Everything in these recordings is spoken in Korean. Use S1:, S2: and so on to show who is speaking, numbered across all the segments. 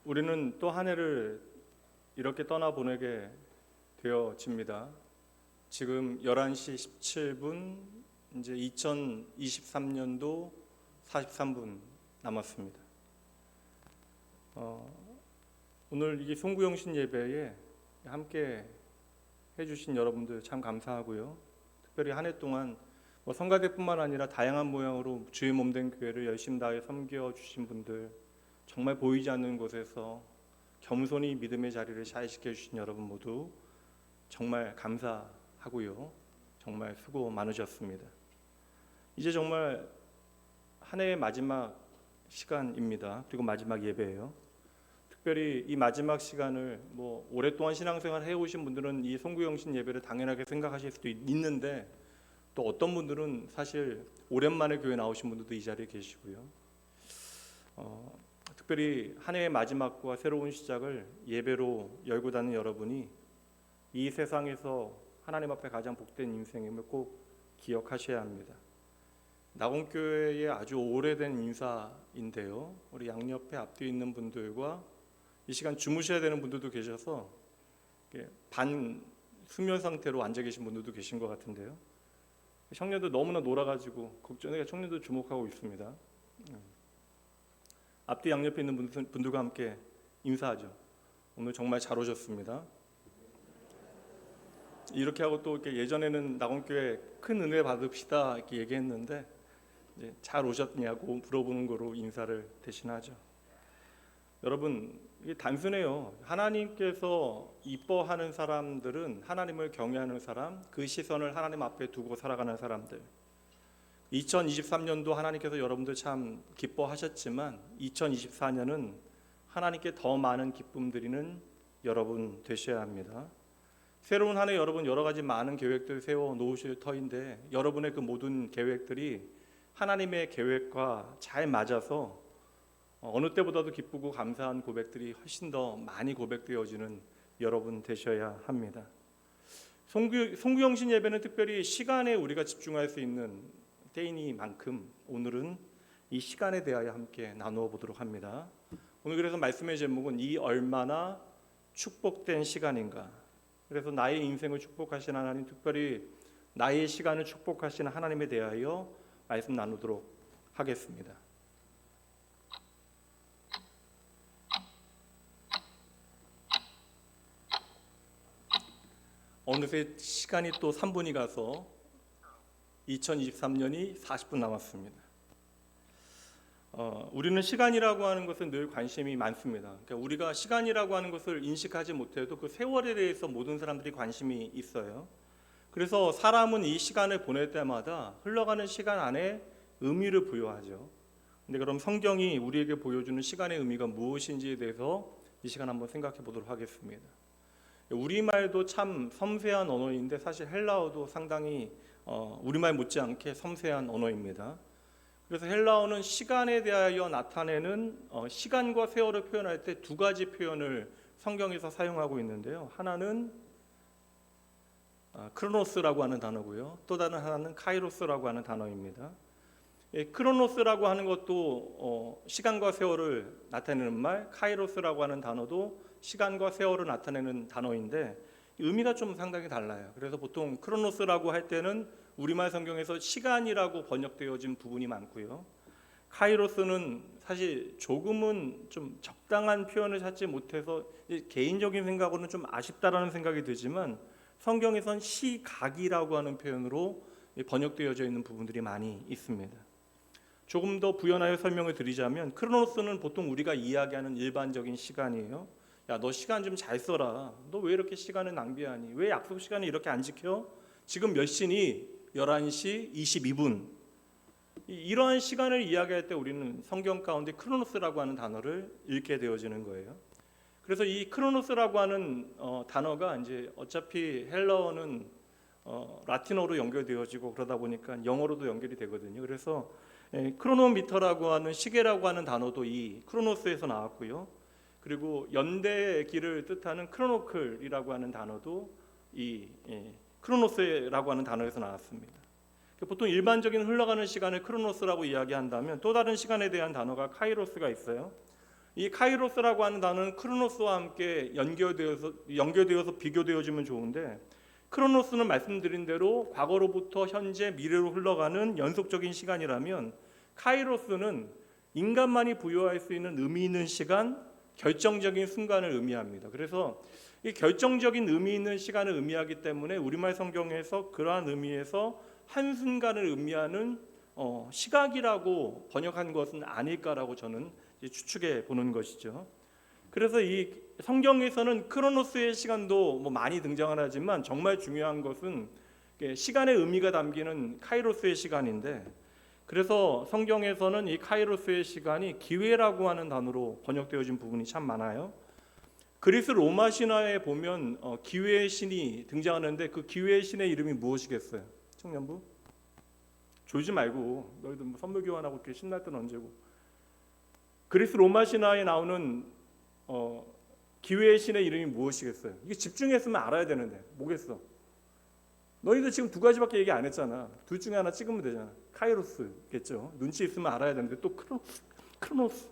S1: 우리는 또 한 해를 이렇게 떠나보내게 되어집니다. 지금 11시 17분, 이제 2023년도 43분 남았습니다. 오늘 이 송구영신 예배에 함께 해주신 여러분들 참 감사하고요. 특별히 한 해 동안 성가대뿐만 아니라 다양한 모양으로 주의 몸된 교회를 열심히 다해 섬겨주신 분들, 정말 보이지 않는 곳에서 겸손히 믿음의 자리를 잘 지켜주신 여러분 모두 정말 감사하고요. 정말 수고 많으셨습니다. 이제 정말 한 해의 마지막 시간입니다. 그리고 마지막 예배예요. 특별히 이 마지막 시간을 오랫동안 신앙생활 해오신 분들은 이 송구영신 예배를 당연하게 생각하실 수도 있는데, 또 어떤 분들은 사실 오랜만에 교회 나오신 분들도 이 자리에 계시고요. 특별히 한 해의 마지막과 새로운 시작을 예배로 열고 닫는 여러분이 이 세상에서 하나님 앞에 가장 복된 인생임을 꼭 기억하셔야 합니다. 낙원교회의 아주 오래된 인사인데요, 우리 양옆에 앞뒤에 있는 분들과 이 시간 주무셔야 되는 분들도 계셔서 반 수면 상태로 앉아 계신 분들도 계신 것 같은데요, 청년들 너무나 놀아가지고 걱정해 청년들 주목하고 있습니다. 앞뒤 양옆에 있는 분들과 함께 인사하죠. 오늘 정말 잘 오셨습니다. 이렇게 하고 또 이렇게 예전에는 낙원교회 큰 은혜 받읍시다 이렇게 얘기했는데, 이제 잘 오셨냐고 물어보는 거로 인사를 대신하죠. 여러분, 이게 단순해요. 하나님께서 이뻐하는 사람들은 하나님을 경외하는 사람, 그 시선을 하나님 앞에 두고 살아가는 사람들. 2023년도 하나님께서 여러분들 참 기뻐하셨지만 2024년은 하나님께 더 많은 기쁨 드리는 여러분 되셔야 합니다. 새로운 한 해 여러분 여러 가지 많은 계획들 세워 놓으실 터인데, 여러분의 그 모든 계획들이 하나님의 계획과 잘 맞아서 어느 때보다도 기쁘고 감사한 고백들이 훨씬 더 많이 고백되어지는 여러분 되셔야 합니다. 송구영신 예배는 특별히 시간에 우리가 집중할 수 있는 때이니만큼 오늘은 이 시간에 대하여 함께 나누어 보도록 합니다. 오늘 그래서 말씀의 제목은 이 얼마나 축복된 시간인가. 그래서 나의 인생을 축복하시는 하나님, 특별히 나의 시간을 축복하시는 하나님에 대하여 말씀 나누도록 하겠습니다. 어느새 시간이 또 3분이 가서 2023년이 40분 남았습니다. 우리는 시간이라고 하는 것은 늘 관심이 많습니다. 그러니까 우리가 시간이라고 하는 것을 인식하지 못해도 그 세월에 대해서 모든 사람들이 관심이 있어요. 그래서 사람은 이 시간을 보낼 때마다 흘러가는 시간 안에 의미를 부여하죠. 근데 그럼 성경이 우리에게 보여주는 시간의 의미가 무엇인지에 대해서 이 시간 한번 생각해 보도록 하겠습니다. 우리말도 참 섬세한 언어인데 사실 헬라어도 상당히 우리말 못지않게 섬세한 언어입니다. 그래서 헬라어는 시간에 대하여 나타내는 시간과 세월을 표현할 때 두 가지 표현을 성경에서 사용하고 있는데요. 하나는 크로노스라고 하는 단어고요. 또 다른 하나는 카이로스라고 하는 단어입니다. 크로노스라고 하는 것도 시간과 세월을 나타내는 말, 카이로스라고 하는 단어도 시간과 세월을 나타내는 단어인데 의미가 좀 상당히 달라요. 그래서 보통 크로노스라고 할 때는 우리말 성경에서 시간이라고 번역되어진 부분이 많고요. 카이로스는 사실 조금은 좀 적당한 표현을 찾지 못해서 개인적인 생각으로는 좀 아쉽다라는 생각이 들지만 성경에선 시각이라고 하는 표현으로 번역되어져 있는 부분들이 많이 있습니다. 조금 더 부연하여 설명을 드리자면 크로노스는 보통 우리가 이야기하는 일반적인 시간이에요. 야, 너 시간 좀 잘 써라. 너 왜 이렇게 시간을 낭비하니? 왜 약속 시간을 이렇게 안 지켜? 지금 몇 시니? 11시 22분. 이러한 시간을 이야기할 때 우리는 성경 가운데 크로노스라고 하는 단어를 읽게 되어지는 거예요. 그래서 이 크로노스라고 하는 단어가 이제 어차피 헬라어는 라틴어로 연결되어지고 그러다 보니까 영어로도 연결이 되거든요. 그래서 크로노미터라고 하는 시계라고 하는 단어도 이 크로노스에서 나왔고요. 그리고 연대기를 뜻하는 크로노클이라고 하는 단어도 이 크로노스라고 하는 단어에서 나왔습니다. 보통 일반적인 흘러가는 시간을 크로노스라고 이야기한다면 또 다른 시간에 대한 단어가 카이로스가 있어요. 이 카이로스라고 하는 단어는 크로노스와 함께 연결되어서 비교되어지면 좋은데, 크로노스는 말씀드린 대로 과거로부터 현재, 미래로 흘러가는 연속적인 시간이라면, 카이로스는 인간만이 부여할 수 있는 의미 있는 시간, 결정적인 순간을 의미합니다. 그래서 이 결정적인 의미 있는 시간을 의미하기 때문에 우리말 성경에서 그러한 의미에서 한순간을 의미하는 시각이라고 번역한 것은 아닐까라고 저는 추측해 보는 것이죠. 그래서 이 성경에서는 크로노스의 시간도 많이 등장을 하지만 정말 중요한 것은 시간의 의미가 담기는 카이로스의 시간인데, 그래서 성경에서는 이 카이로스의 시간이 기회라고 하는 단어로 번역되어진 부분이 참 많아요. 그리스 로마 신화에 보면 기회의 신이 등장하는데, 그 기회의 신의 이름이 무엇이겠어요? 청년부? 졸지 말고, 너희들 선물 교환하고 이렇게 신날 때는 언제고. 그리스 로마 신화에 나오는 기회의 신의 이름이 무엇이겠어요? 이게 집중했으면 알아야 되는데 뭐겠어? 너희들 지금 두 가지밖에 얘기 안 했잖아. 둘 중에 하나 찍으면 되잖아. 카이로스겠죠. 눈치 있으면 알아야 되는데 또 크로노스.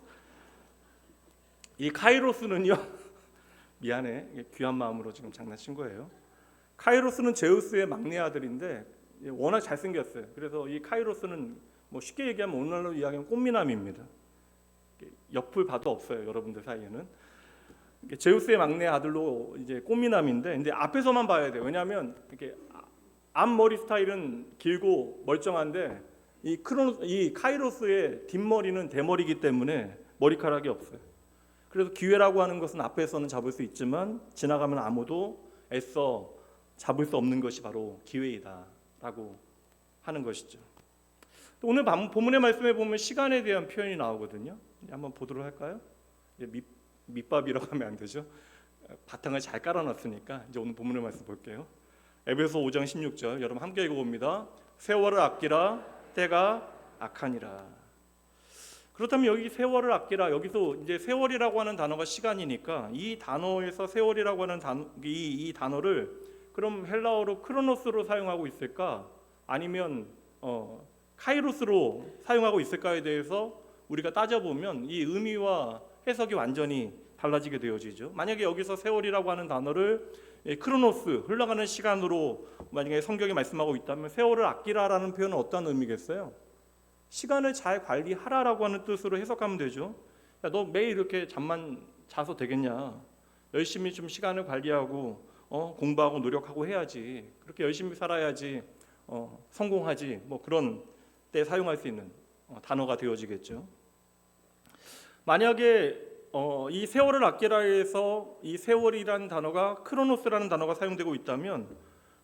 S1: 이 카이로스는요, 미안해, 귀한 마음으로 지금 장난친 거예요. 카이로스는 제우스의 막내 아들인데 워낙 잘생겼어요. 그래서 이 카이로스는 쉽게 얘기하면 오늘날로 이야기하면 꽃미남입니다. 옆을 봐도 없어요, 여러분들 사이에는. 제우스의 막내 아들로 이제 꽃미남인데, 근데 앞에서만 봐야 돼요. 왜냐하면 이렇게 앞머리 스타일은 길고 멀쩡한데 이 카이로스의 뒷머리는 대머리이기 때문에 머리카락이 없어요. 그래서 기회라고 하는 것은 앞에서는 잡을 수 있지만 지나가면 아무도 애써 잡을 수 없는 것이 바로 기회이다라고 하는 것이죠. 또 오늘 본문의 말씀에 보면 시간에 대한 표현이 나오거든요. 한번 보도록 할까요? 밑밥이라고 하면 안 되죠. 바탕을 잘 깔아놨으니까 이제 오늘 본문의 말씀 볼게요. 에베소 5장 16절, 여러분 함께 읽어봅니다. 세월을 아끼라, 때가 악하니라. 그렇다면 여기 세월을 아끼라, 여기서 이제 세월이라고 하는 단어가 시간이니까 이 단어에서 세월이라고 하는 이 단어를 그럼 헬라어로 크로노스로 사용하고 있을까? 아니면 카이로스로 사용하고 있을까에 대해서 우리가 따져보면 이 의미와 해석이 완전히 달라지게 되어지죠. 만약에 여기서 세월이라고 하는 단어를 크로노스, 흘러가는 시간으로 만약에 성경이 말씀하고 있다면 세월을 아끼라라는 표현은 어떤 의미겠어요? 시간을 잘 관리하라라고 하는 뜻으로 해석하면 되죠. 야, 너 매일 이렇게 잠만 자서 되겠냐? 열심히 좀 시간을 관리하고 공부하고 노력하고 해야지. 그렇게 열심히 살아야지 성공하지. 그런 때 사용할 수 있는 단어가 되어지겠죠. 만약에 이 세월을 아끼라에서 이 세월이라는 단어가 크로노스라는 단어가 사용되고 있다면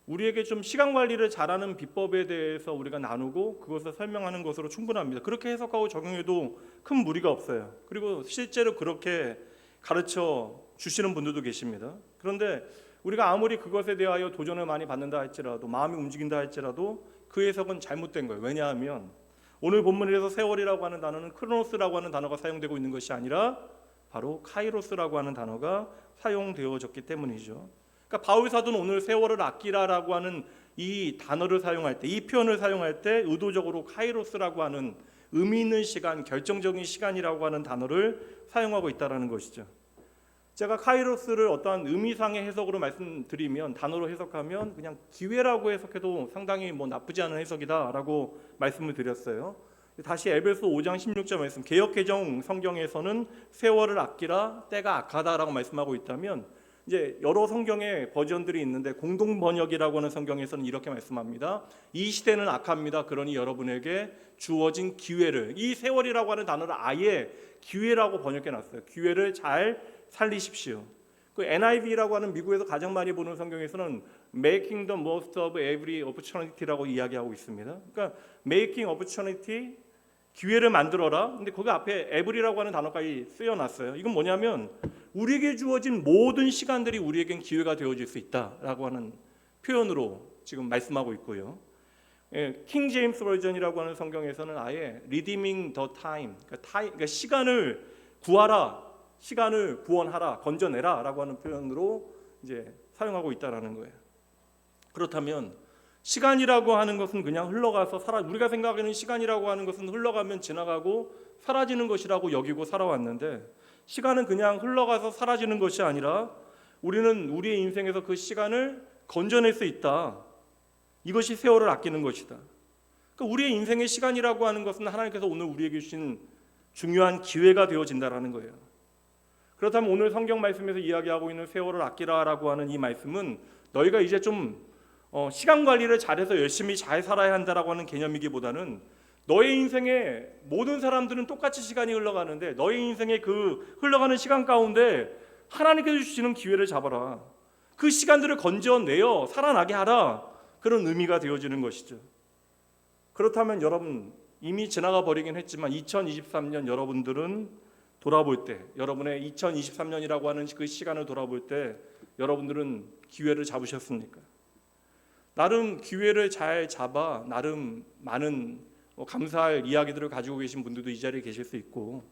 S1: 우리에게 좀 시간 관리를 잘하는 비법에 대해서 우리가 나누고 그것을 설명하는 것으로 충분합니다. 그렇게 해석하고 적용해도 큰 무리가 없어요. 그리고 실제로 그렇게 가르쳐 주시는 분들도 계십니다. 그런데 우리가 아무리 그것에 대하여 도전을 많이 받는다 할지라도, 마음이 움직인다 할지라도 그 해석은 잘못된 거예요. 왜냐하면 오늘 본문에서 세월이라고 하는 단어는 크로노스라고 하는 단어가 사용되고 있는 것이 아니라 바로 카이로스라고 하는 단어가 사용되어졌기 때문이죠. 그러니까 바울 사도는 오늘 세월을 아끼라라고 하는 이 단어를 사용할 때, 이 표현을 사용할 때 의도적으로 카이로스라고 하는 의미 있는 시간, 결정적인 시간이라고 하는 단어를 사용하고 있다는 것이죠. 제가 카이로스를 어떠한 의미상의 해석으로 말씀드리면, 단어로 해석하면 그냥 기회라고 해석해도 상당히 나쁘지 않은 해석이다라고 말씀을 드렸어요. 다시 에베소 5장 16절 말씀, 개역개정 성경에서는 세월을 아끼라, 때가 악하다라고 말씀하고 있다면, 이제 여러 성경의 버전들이 있는데 공동 번역이라고 하는 성경에서는 이렇게 말씀합니다. 이 시대는 악합니다. 그러니 여러분에게 주어진 기회를, 이 세월이라고 하는 단어를 아예 기회라고 번역해 놨어요. 기회를 잘 살리십시오. 그 NIV라고 하는 미국에서 가장 많이 보는 성경에서는 Making the most of every opportunity라고 이야기하고 있습니다. 그러니까 Making opportunity, 기회를 만들어라. 근데 거기 앞에 every라고 하는 단어까지 쓰여놨어요. 이건 뭐냐면 우리에게 주어진 모든 시간들이 우리에겐 기회가 되어질 수 있다라고 하는 표현으로 지금 말씀하고 있고요. 킹 제임스 버전이라고 하는 성경에서는 아예 redeeming the time, 그러니까 시간을 구하라, 시간을 구원하라, 건져내라라고 하는 표현으로 이제 사용하고 있다라는 거예요. 그렇다면 시간이라고 하는 것은 그냥 흘러가서 우리가 생각하는 시간이라고 하는 것은 흘러가면 지나가고 사라지는 것이라고 여기고 살아왔는데, 시간은 그냥 흘러가서 사라지는 것이 아니라 우리는 우리의 인생에서 그 시간을 건져낼 수 있다. 이것이 세월을 아끼는 것이다. 그러니까 우리의 인생의 시간이라고 하는 것은 하나님께서 오늘 우리에게 주신 중요한 기회가 되어진다라는 거예요. 그렇다면 오늘 성경 말씀에서 이야기하고 있는 세월을 아끼라라고 하는 이 말씀은 너희가 이제 좀 시간 관리를 잘해서 열심히 잘 살아야 한다라고 하는 개념이기보다는 너의 인생에 모든 사람들은 똑같이 시간이 흘러가는데 너의 인생의 그 흘러가는 시간 가운데 하나님께서 주시는 기회를 잡아라. 그 시간들을 건져내어 살아나게 하라. 그런 의미가 되어지는 것이죠. 그렇다면 여러분, 이미 지나가 버리긴 했지만 2023년 여러분들은 돌아볼 때, 여러분의 2023년이라고 하는 그 시간을 돌아볼 때 여러분들은 기회를 잡으셨습니까? 나름 기회를 잘 잡아 나름 많은 감사할 이야기들을 가지고 계신 분들도 이 자리에 계실 수 있고,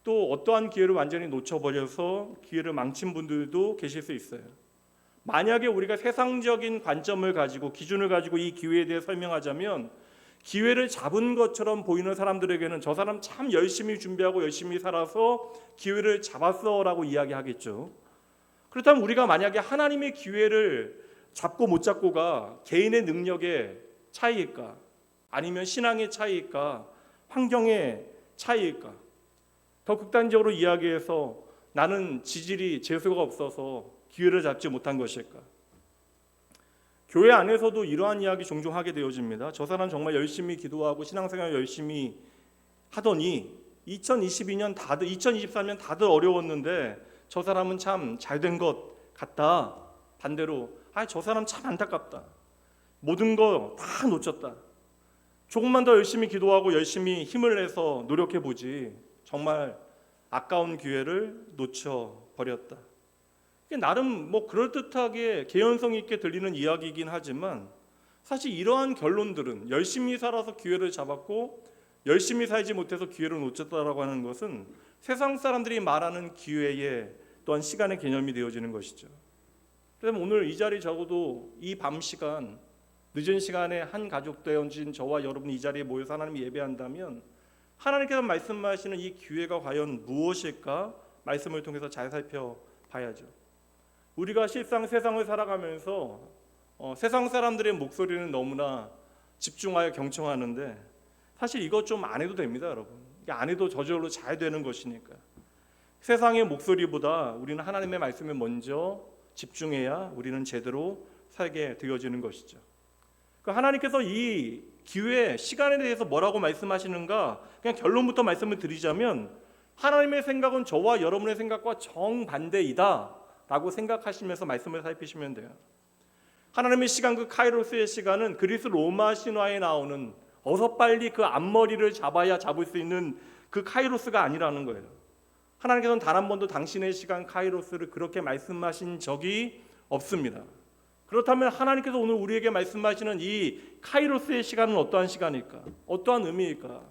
S1: 또 어떠한 기회를 완전히 놓쳐버려서 기회를 망친 분들도 계실 수 있어요. 만약에 우리가 세상적인 관점을 가지고 기준을 가지고 이 기회에 대해 설명하자면, 기회를 잡은 것처럼 보이는 사람들에게는 저 사람 참 열심히 준비하고 열심히 살아서 기회를 잡았어 라고 이야기하겠죠. 그렇다면 우리가 만약에 하나님의 기회를 잡고 못 잡고가 개인의 능력의 차이일까? 아니면 신앙의 차이일까? 환경의 차이일까? 더 극단적으로 이야기해서 나는 지질이 재수가 없어서 기회를 잡지 못한 것일까? 교회 안에서도 이러한 이야기 종종 하게 되어집니다. 저 사람 정말 열심히 기도하고 신앙생활 열심히 하더니 2023년 다들 어려웠는데 저 사람은 참 잘된 것 같다. 반대로 저 사람 참 안타깝다. 모든 거 다 놓쳤다. 조금만 더 열심히 기도하고 열심히 힘을 내서 노력해보지 정말 아까운 기회를 놓쳐버렸다. 나름 그럴듯하게 개연성 있게 들리는 이야기이긴 하지만 사실 이러한 결론들은 열심히 살아서 기회를 잡았고 열심히 살지 못해서 기회를 놓쳤다라고 하는 것은 세상 사람들이 말하는 기회의 또한 시간의 개념이 되어지는 것이죠. 그래서 오늘 이 자리 적어도 이 밤 시간 늦은 시간에 한 가족 되어진 저와 여러분이 이 자리에 모여서 하나님 예배한다면 하나님께서 말씀하시는 이 기회가 과연 무엇일까 말씀을 통해서 잘 살펴봐야죠. 우리가 실상 세상을 살아가면서 세상 사람들의 목소리는 너무나 집중하여 경청하는데 사실 이것 좀 안 해도 됩니다, 여러분. 안 해도 저절로 잘 되는 것이니까. 세상의 목소리보다 우리는 하나님의 말씀에 먼저 집중해야 우리는 제대로 살게 되어지는 것이죠. 하나님께서 이 기회, 시간에 대해서 뭐라고 말씀하시는가 그냥 결론부터 말씀을 드리자면 하나님의 생각은 저와 여러분의 생각과 정반대이다 라고 생각하시면서 말씀을 살피시면 돼요. 하나님의 시간, 그 카이로스의 시간은 그리스 로마 신화에 나오는 어서 빨리 그 앞머리를 잡아야 잡을 수 있는 그 카이로스가 아니라는 거예요. 하나님께서는 단 한 번도 당신의 시간 카이로스를 그렇게 말씀하신 적이 없습니다. 그렇다면 하나님께서 오늘 우리에게 말씀하시는 이 카이로스의 시간은 어떠한 시간일까? 어떠한 의미일까?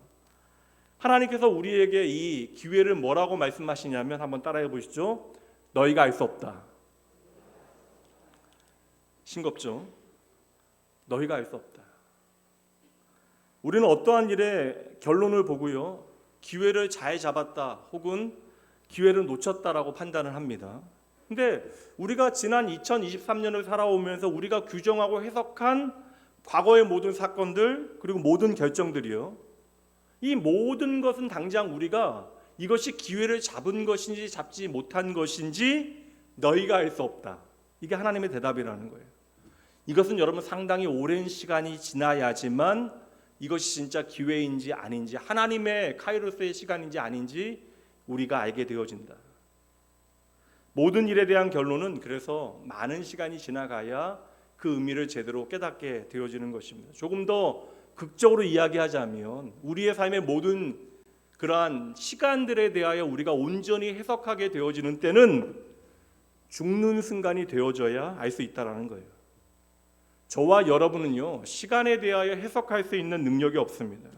S1: 하나님께서 우리에게 이 기회를 뭐라고 말씀하시냐면 한번 따라해 보시죠. 너희가 알 수 없다. 싱겁죠? 너희가 알 수 없다. 우리는 어떠한 일의 결론을 보고요, 기회를 잘 잡았다 혹은 기회를 놓쳤다라고 판단을 합니다. 근데 우리가 지난 2023년을 살아오면서 우리가 규정하고 해석한 과거의 모든 사건들 그리고 모든 결정들이요, 이 모든 것은 당장 우리가 이것이 기회를 잡은 것인지 잡지 못한 것인지 너희가 알 수 없다. 이게 하나님의 대답이라는 거예요. 이것은 여러분 상당히 오랜 시간이 지나야지만 이것이 진짜 기회인지 아닌지, 하나님의 카이로스의 시간인지 아닌지 우리가 알게 되어진다. 모든 일에 대한 결론은 그래서 많은 시간이 지나가야 그 의미를 제대로 깨닫게 되어지는 것입니다. 조금 더 극적으로 이야기하자면 우리의 삶의 모든 그러한 시간들에 대하여 우리가 온전히 해석하게 되어지는 때는 죽는 순간이 되어져야 알 수 있다는 거예요. 저와 여러분은요, 시간에 대하여 해석할 수 있는 능력이 없습니다.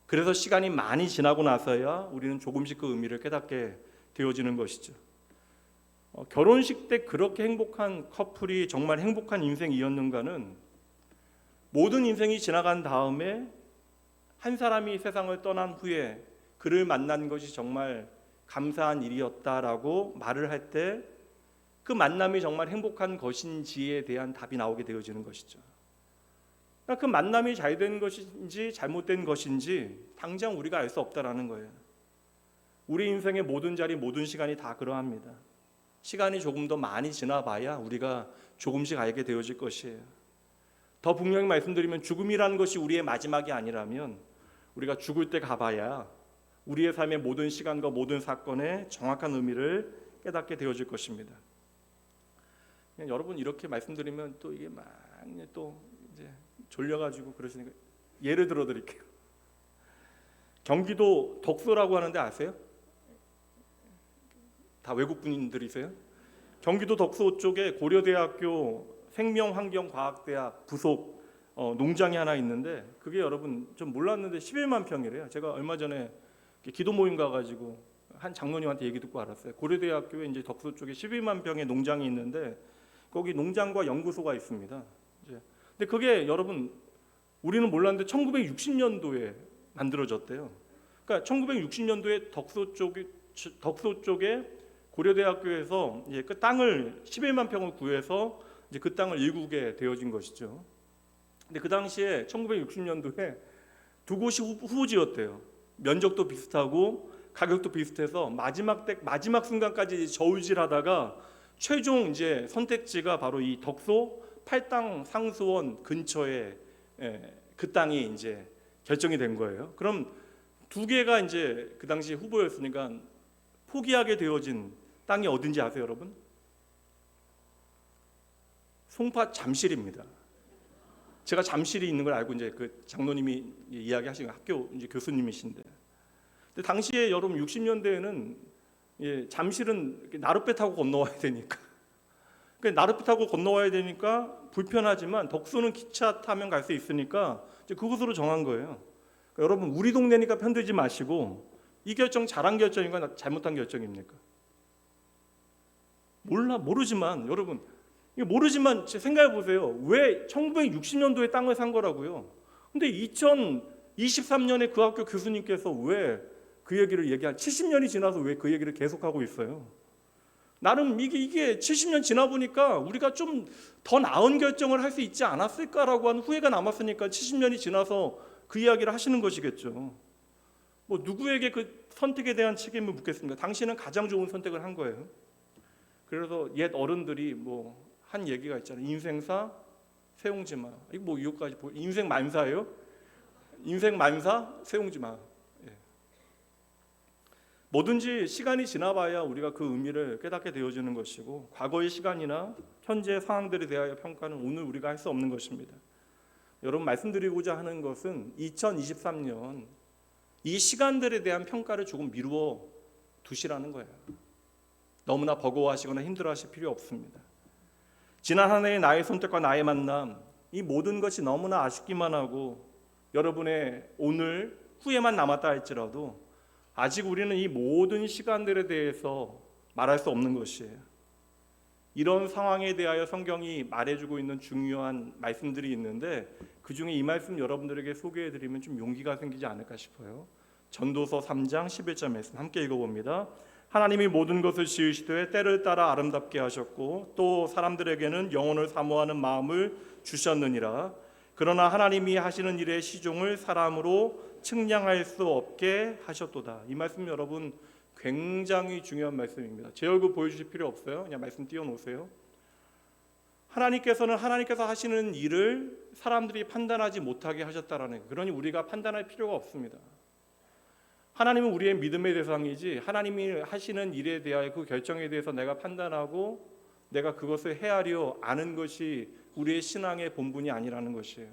S1: 그래서 시간이 많이 지나고 나서야 우리는 조금씩 그 의미를 깨닫게 되어지는 것이죠. 결혼식 때 그렇게 행복한 커플이 정말 행복한 인생이었는가는 모든 인생이 지나간 다음에 한 사람이 세상을 떠난 후에 그를 만난 것이 정말 감사한 일이었다라고 말을 할 때 그 만남이 정말 행복한 것인지에 대한 답이 나오게 되어지는 것이죠. 그러니까 그 만남이 잘된 것인지 잘못된 것인지 당장 우리가 알 수 없다라는 거예요. 우리 인생의 모든 자리, 모든 시간이 다 그러합니다. 시간이 조금 더 많이 지나봐야 우리가 조금씩 알게 되어질 것이에요. 더 분명히 말씀드리면 죽음이라는 것이 우리의 마지막이 아니라면 우리가 죽을 때 가봐야 우리의 삶의 모든 시간과 모든 사건의 정확한 의미를 깨닫게 되어질 것입니다. 여러분 이렇게 말씀드리면 또 이게 막 또 이제 졸려가지고 그러시니까 예를 들어 드릴게요. 경기도 덕소라고 하는데 아세요? 다 외국 분들이세요? 경기도 덕소 쪽에 고려대학교 생명환경과학대학 부속 농장이 하나 있는데 그게 여러분 좀 몰랐는데 11만 평이래요. 제가 얼마 전에 기도 모임 가가지고 한 장로님한테 얘기 듣고 알았어요. 고려대학교에 이제 덕소 쪽에 11만 평의 농장이 있는데 거기 농장과 연구소가 있습니다. 근데 그게 여러분 우리는 몰랐는데 1960년도에 만들어졌대요. 그러니까 1960년도에 덕소 쪽에 고려대학교에서 이제 그 땅을 11만 평을 구해서 이제 그 땅을 일구게 되어진 것이죠. 근데 그 당시에 1960년도에 두 곳이 후보지였대요. 면적도 비슷하고 가격도 비슷해서 마지막 순간까지 저울질하다가 최종 이제 선택지가 바로 이 덕소 팔당 상수원 근처에 그 땅이 이제 결정이 된 거예요. 그럼 두 개가 이제 그 당시 후보였으니까 포기하게 되어진 땅이 어딘지 아세요, 여러분? 송파 잠실입니다. 제가 잠실이 있는 걸 알고 이제 그 장로님이 이야기하신 학교 이제 교수님이신데, 근데 당시에 여러분 60년대에는 잠실은 나룻배 타고 건너와야 되니까, 그러니까 나룻배 타고 건너와야 되니까 불편하지만 덕소는 기차 타면 갈 수 있으니까 이제 그곳으로 정한 거예요. 그러니까 여러분 우리 동네니까 편들지 마시고 이 결정 잘한 결정인가 잘못한 결정입니까? 모르지만 여러분 모르지만 생각해 보세요. 왜 1960년도에 땅을 산 거라고요? 근데 2023년에 그 학교 교수님께서 왜 그 얘기를 얘기한 70년이 지나서 왜 그 얘기를 계속하고 있어요? 나름 이게 70년 지나 보니까 우리가 좀 더 나은 결정을 할 수 있지 않았을까라고 하는 후회가 남았으니까 70년이 지나서 그 이야기를 하시는 것이겠죠. 뭐 누구에게 그 선택에 대한 책임을 묻겠습니까? 당신은 가장 좋은 선택을 한 거예요. 그래서 옛 어른들이 뭐 한 얘기가 있잖아요. 인생사 세웅지 마. 이거 뭐 이거까지 인생 만사예요? 인생 만사 세웅지 마. 예. 뭐든지 시간이 지나봐야 우리가 그 의미를 깨닫게 되어지는 것이고 과거의 시간이나 현재의 상황들에 대하여 평가는 오늘 우리가 할 수 없는 것입니다. 여러분 말씀드리고자 하는 것은 2023년 이 시간들에 대한 평가를 조금 미루어 두시라는 거예요. 너무나 버거워하시거나 힘들어하실 필요 없습니다. 지난 한 해의 나의 선택과 나의 만남, 이 모든 것이 너무나 아쉽기만 하고 여러분의 오늘 후회만 남았다 할지라도 아직 우리는 이 모든 시간들에 대해서 말할 수 없는 것이에요. 이런 상황에 대하여 성경이 말해주고 있는 중요한 말씀들이 있는데 그 중에 이 말씀 여러분들에게 소개해드리면 좀 용기가 생기지 않을까 싶어요. 전도서 3장 11절 말씀 함께 읽어봅니다. 하나님이 모든 것을 지으시되 때를 따라 아름답게 하셨고 또 사람들에게는 영혼을 사모하는 마음을 주셨느니라. 그러나 하나님이 하시는 일의 시종을 사람으로 측량할 수 없게 하셨도다. 이 말씀 여러분 굉장히 중요한 말씀입니다. 제 얼굴 보여주실 필요 없어요. 그냥 말씀 띄워놓으세요. 하나님께서 하시는 일을 사람들이 판단하지 못하게 하셨다라는 거예요. 그러니 우리가 판단할 필요가 없습니다. 하나님은 우리의 믿음의 대상이지 하나님이 하시는 일에 대하여 그 결정에 대해서 내가 판단하고 내가 그것을 헤아려 아는 것이 우리의 신앙의 본분이 아니라는 것이에요.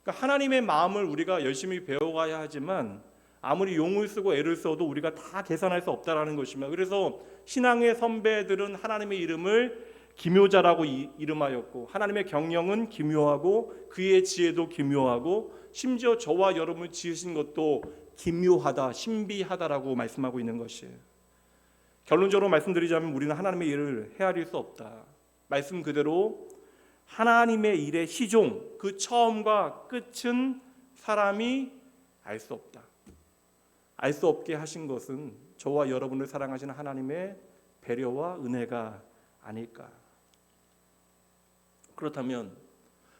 S1: 그러니까 하나님의 마음을 우리가 열심히 배워가야 하지만 아무리 용을 쓰고 애를 써도 우리가 다 계산할 수 없다라는 것입니다. 그래서 신앙의 선배들은 하나님의 이름을 기묘자라고 이름하였고 하나님의 경영은 기묘하고 그의 지혜도 기묘하고 심지어 저와 여러분을 지으신 것도 기묘하다, 신비하다라고 말씀하고 있는 것이에요. 결론적으로 말씀드리자면 우리는 하나님의 일을 헤아릴 수 없다. 말씀 그대로 하나님의 일의 시종, 그 처음과 끝은 사람이 알 수 없다. 알 수 없게 하신 것은 저와 여러분을 사랑하시는 하나님의 배려와 은혜가 아닐까. 그렇다면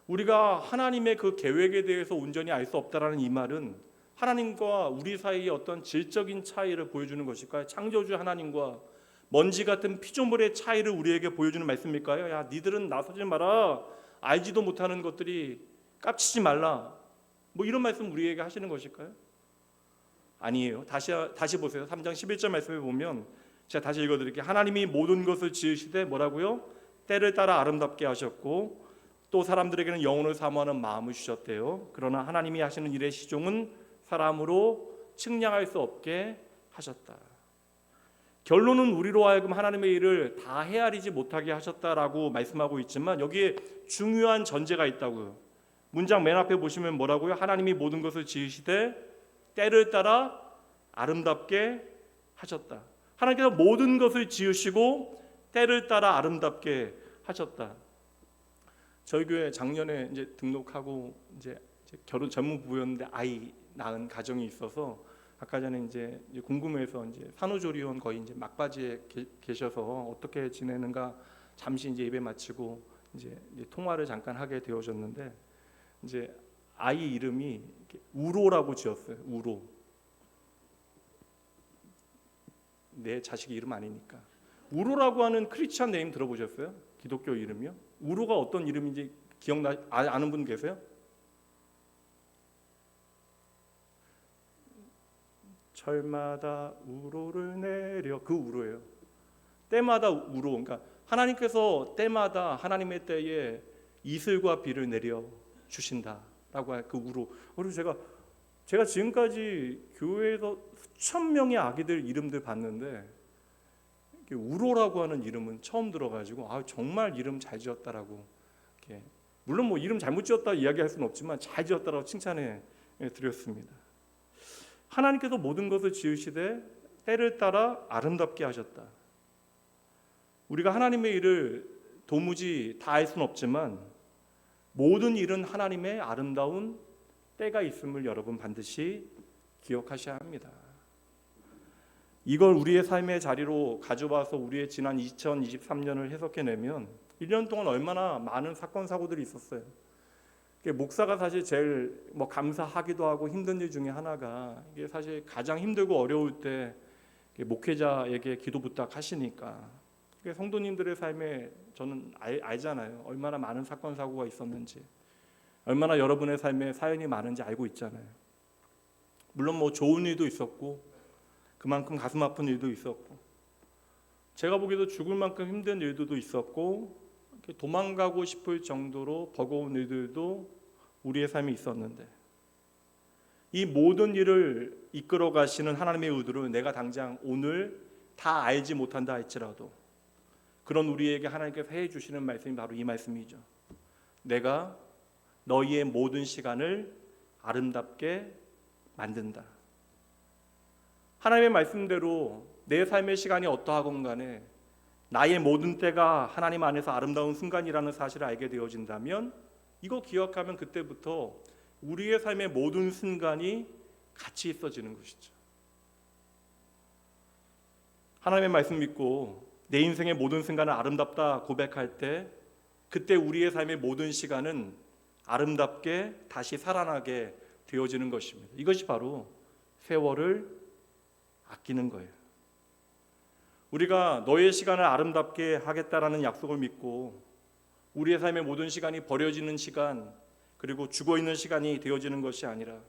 S1: 우리가 하나님의 그 계획에 대해서 온전히 알 수 없다라는 이 말은 하나님과 우리 사이의 어떤 질적인 차이를 보여주는 것일까요? 창조주 하나님과 먼지 같은 피조물의 차이를 우리에게 보여주는 말씀일까요? 야, 니들은 나서지 마라. 알지도 못하는 것들이 깝치지 말라. 뭐 이런 말씀 우리에게 하시는 것일까요? 아니에요. 다시 보세요. 3장 11절 말씀에 보면 제가 다시 읽어드릴게요. 하나님이 모든 것을 지으시되 뭐라고요? 때를 따라 아름답게 하셨고 또 사람들에게는 영혼을 사모하는 마음을 주셨대요. 그러나 하나님이 하시는 일의 시종은 사람으로 측량할 수 없게 하셨다. 결론은 우리로 하여금 하나님의 일을 다 헤아리지 못하게 하셨다라고 말씀하고 있지만 여기에 중요한 전제가 있다고요. 문장 맨 앞에 보시면 뭐라고요? 하나님이 모든 것을 지으시되 때를 따라 아름답게 하셨다. 하나님께서 모든 것을 지으시고 때를 따라 아름답게 하셨다. 저희 교회 작년에 이제 등록하고 이제 결혼 전문 부부였는데 아이 낳은 가정이 있어서 아까 전에 이제 궁금해서 이제 산후조리원 거의 이제 막바지에 계셔서 어떻게 지내는가 잠시 이제 예배 마치고 이제 통화를 잠깐 하게 되어졌는데 이제 아이 이름이 우로라고 지었어요. 우로. 내 자식 이름 아니니까. 우로라고 하는 크리스찬 네임 들어보셨어요? 기독교 이름이요? 우로가 어떤 이름인지 아는 분 계세요? 철마다 우로를 내려, 그 우로예요. 때마다 우로. 그러니까 하나님께서 때마다 하나님의 때에 이슬과 비를 내려 주신다라고 할 그 우로. 그리고 제가 지금까지 교회에서 수천 명의 아기들 이름들 봤는데 우로라고 하는 이름은 처음 들어가지고 정말 이름 잘 지었다라고. 물론 뭐 이름 잘못 지었다 이야기할 수는 없지만 잘 지었다라고 칭찬해 드렸습니다. 하나님께서 모든 것을 지으시되 때를 따라 아름답게 하셨다. 우리가 하나님의 일을 도무지 다 알 수는 없지만 모든 일은 하나님의 아름다운 때가 있음을 여러분 반드시 기억하셔야 합니다. 이걸 우리의 삶의 자리로 가져와서 우리의 지난 2023년을 해석해내면 1년 동안 얼마나 많은 사건 사고들이 있었어요. 목사가 사실 제일 감사하기도 하고 힘든 일 중에 하나가 이게 사실 가장 힘들고 어려울 때 목회자에게 기도 부탁하시니까 성도님들의 삶에 저는 알잖아요. 얼마나 많은 사건 사고가 있었는지, 얼마나 여러분의 삶에 사연이 많은지 알고 있잖아요. 물론 뭐 좋은 일도 있었고 그만큼 가슴 아픈 일도 있었고 제가 보기에도 죽을 만큼 힘든 일들도 있었고 도망가고 싶을 정도로 버거운 일들도 우리의 삶에 있었는데 이 모든 일을 이끌어 가시는 하나님의 의도를 내가 당장 오늘 다 알지 못한다 할지라도 그런 우리에게 하나님께서 해주시는 말씀이 바로 이 말씀이죠. 내가 너희의 모든 시간을 아름답게 만든다. 하나님의 말씀대로 내 삶의 시간이 어떠하건 간에 나의 모든 때가 하나님 안에서 아름다운 순간이라는 사실을 알게 되어진다면 이거 기억하면 그때부터 우리의 삶의 모든 순간이 가치 있어지는 것이죠. 하나님의 말씀 믿고 내 인생의 모든 순간은 아름답다 고백할 때 그때 우리의 삶의 모든 시간은 아름답게 다시 살아나게 되어지는 것입니다. 이것이 바로 세월을 아끼는 거예요. 우리가 너의 시간을 아름답게 하겠다라는 약속을 믿고 우리의 삶의 모든 시간이 버려지는 시간 그리고 죽어있는 시간이 되어지는 것이 아니라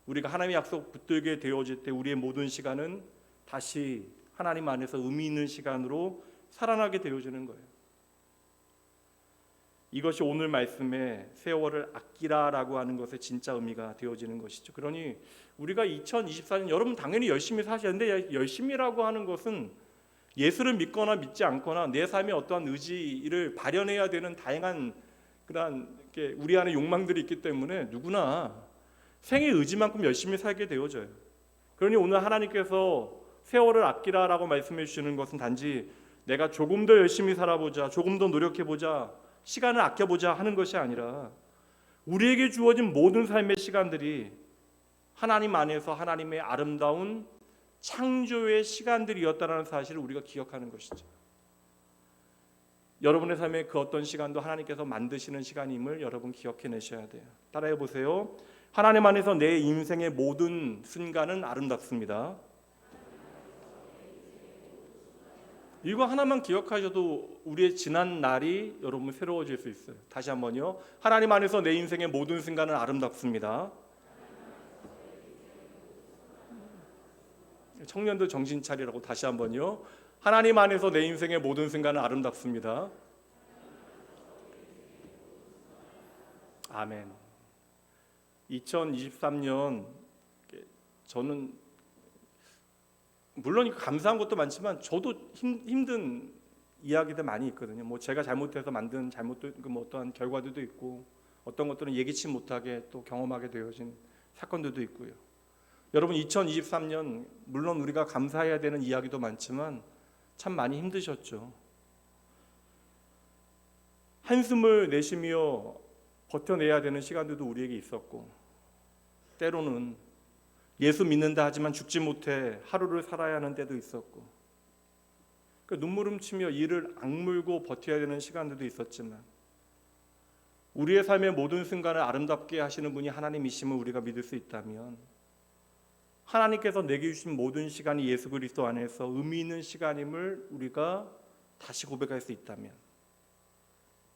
S1: 우리가 하나님의 약속 붙들게 되어질 때 우리의 모든 시간은 다시 하나님 안에서 의미 있는 시간으로 살아나게 되어지는 거예요. 이것이 오늘 말씀에 세월을 아끼라라고 하는 것의 진짜 의미가 되어지는 것이죠. 그러니 우리가 2024년 여러분 당연히 열심히 사셔야 하는데 열심히라고 하는 것은 예수를 믿거나 믿지 않거나 내 삶에 어떠한 의지를 발현해야 되는 다양한 그런 우리 안에 욕망들이 있기 때문에 누구나 생의 의지만큼 열심히 살게 되어져요. 그러니 오늘 하나님께서 세월을 아끼라라고 말씀해 주시는 것은 단지 내가 조금 더 열심히 살아보자, 조금 더 노력해보자, 시간을 아껴보자 하는 것이 아니라 우리에게 주어진 모든 삶의 시간들이 하나님 안에서 하나님의 아름다운 창조의 시간들이었다는 사실을 우리가 기억하는 것이죠. 여러분의 삶의 그 어떤 시간도 하나님께서 만드시는 시간임을 여러분 기억해내셔야 돼요. 따라해 보세요. 하나님 안에서 내 인생의 모든 순간은 아름답습니다. 이거 하나만 기억하셔도 우리의 지난 날이 여러분 새로워질 수 있어요. 다시 한번요. 하나님 안에서 내 인생의 모든 순간은 아름답습니다. 청년들 정신 차리라고 다시 한번요. 하나님 안에서 내 인생의 모든 순간은 아름답습니다. 아멘. 2023년 저는 물론 감사한 것도 많지만 저도 힘든 이야기들 많이 있거든요. 뭐 제가 잘못해서 만든 잘못도 뭐 어떠한 결과들도 있고 어떤 것들은 예기치 못하게 또 경험하게 되어진 사건들도 있고요. 여러분 2023년 물론 우리가 감사해야 되는 이야기도 많지만 참 많이 힘드셨죠. 한숨을 내쉬며 버텨내야 되는 시간들도 우리에게 있었고 때로는 예수 믿는다 하지만 죽지 못해 하루를 살아야 하는 때도 있었고 눈물 훔치며 이를 악물고 버텨야 되는 시간들도 있었지만 우리의 삶의 모든 순간을 아름답게 하시는 분이 하나님이심을 우리가 믿을 수 있다면 하나님께서 내게 주신 모든 시간이 예수 그리스도 안에서 의미 있는 시간임을 우리가 다시 고백할 수 있다면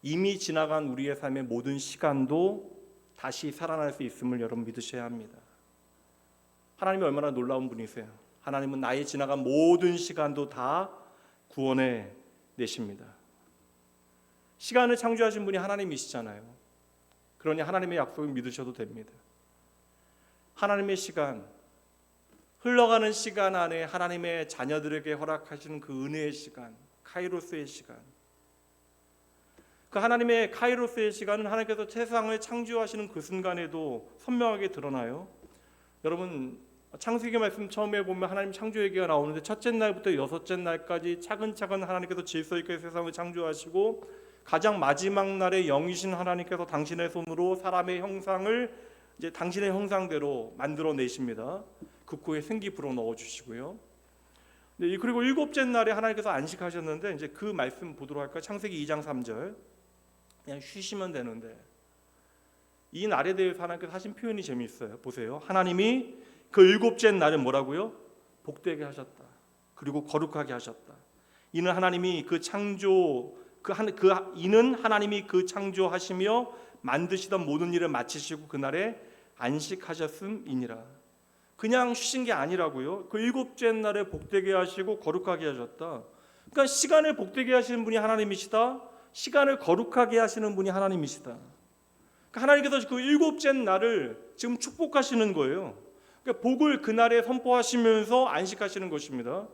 S1: 이미 지나간 우리의 삶의 모든 시간도 다시 살아날 수 있음을 여러분 믿으셔야 합니다. 하나님이 얼마나 놀라운 분이세요. 하나님은 나의 지나간 모든 시간도 다 구원해 내십니다. 시간을 창조하신 분이 하나님이시잖아요. 그러니 하나님의 약속을 믿으셔도 됩니다. 하나님의 시간, 흘러가는 시간 안에 하나님의 자녀들에게 허락하시는 그 은혜의 시간, 카이로스의 시간, 그 하나님의 카이로스의 시간은 하나님께서 세상을 창조하시는 그 순간에도 선명하게 드러나요. 여러분 창세기 말씀 처음에 보면 하나님 창조 얘기가 나오는데 첫째 날부터 여섯째 날까지 차근차근 하나님께서 질서 있게 세상을 창조하시고 가장 마지막 날에 영이신 하나님께서 당신의 손으로 사람의 형상을 이제 당신의 형상대로 만들어 내십니다. 그 코에 생기 불어 넣어 주시고요. 그리고 일곱째 날에 하나님께서 안식하셨는데 이제 그 말씀 보도록 할까요? 창세기 2장 3절. 그냥 쉬시면 되는데 이 날에 대해서 하나님께서 하신 표현이 재미있어요. 보세요. 하나님이 그 일곱째 날은 뭐라고요? 복되게 하셨다. 그리고 거룩하게 하셨다. 이는 하나님이 그 창조하시며 만드시던 모든 일을 마치시고 그날에 안식하셨음이니라. 그냥 쉬신 게 아니라고요. 그 일곱째 날에 복되게 하시고 거룩하게 하셨다. 그러니까 시간을 복되게 하시는 분이 하나님이시다. 시간을 거룩하게 하시는 분이 하나님이시다. 그러니까 하나님께서 그 일곱째 날을 지금 축복하시는 거예요. 그러니까 복을 그날에 선포하시면서 안식하시는 것입니다.